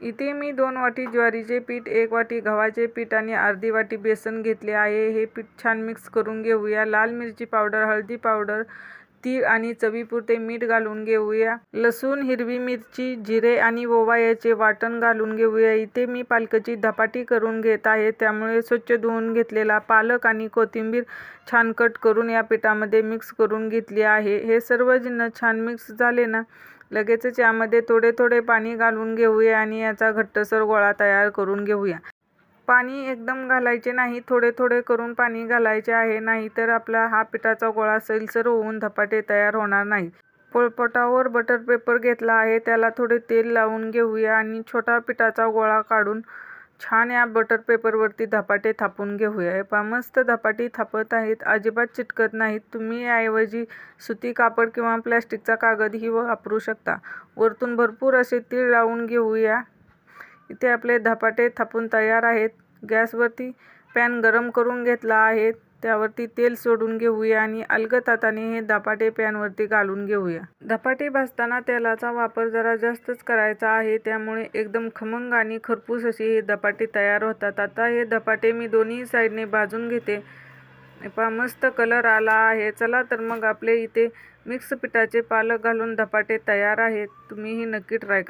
इथे मी 2 वाटी ज्वारीचे पीठ, 1 वाटी गव्हाचे पीठ आणि अर्धी वाटी बेसन घेतले आहे. हे पीठ छान मिक्स करून घेऊया. लाल मिरची पावडर, हळदी पावडर, तीळ आणि चवीपुरते मीठ घालून घेऊया. लसूण, हिरवी मिरची, जिरे आणि ओवा याचे वाटण घालून घेऊया. इथे मी पालकाची धपाटी करून घेत आहे, त्यामुळे स्वच्छ धुवून घेतलेला पालक आणि कोथिंबीर छान कट करून या पिठामध्ये मिक्स करून घेतली आहे. हे सर्व जिन्नस छान मिक्स झाले ना, लगेचच यामध्ये थोडे थोडे पाणी घालून घेऊया आणि याचा घट्टसर गोळा तयार करून घेऊया. पाणी एकदम घालायचे नाही, थोडे थोडे करून पाणी घालायचे आहे, नाहीतर आपला हा पिठाचा गोळा सैलसर होऊन धपाटे तयार होणार नाहीत. पोळपाटावर बटर पेपर घेतला आहे, त्याला थोडे तेल लावून घेऊया आणि छोटा पिठाचा गोळा काढून छान या बटर पेपरवरती धपाटे थापून घेऊया. हे पहा, मस्त धपाटी थापत आहेत, अजिबात चिटकत नाहीत. तुम्ही याऐवजी सुती कापड किंवा प्लॅस्टिकचा कागदही वापरू शकता. वरतून भरपूर असे तीळ लावून घेऊया. इथे आपले धपाटे थापून तयार आहेत. गॅसवरती पॅन गरम करून घेतला आहे, त्यावरती तेल सोडून घेऊया आणि अलगद हाताने हे धपाटे पॅनवरती घालून घेऊया. धपाटे भाजताना तेलाचा वापर जरा जास्तच करायचा आहे, त्यामुळे एकदम खमंग आणि खरपूस असे हे धपाटे तयार होतात. आता हे धपाटे मी दोन्ही साईडने भाजून घेते. पहा, मस्त कलर आला आहे. चला तर मग आपले इथे मिक्स पिठाचे पालक घालून धपाटे तयार आहेत. तुम्हीही नक्की ट्राय करा.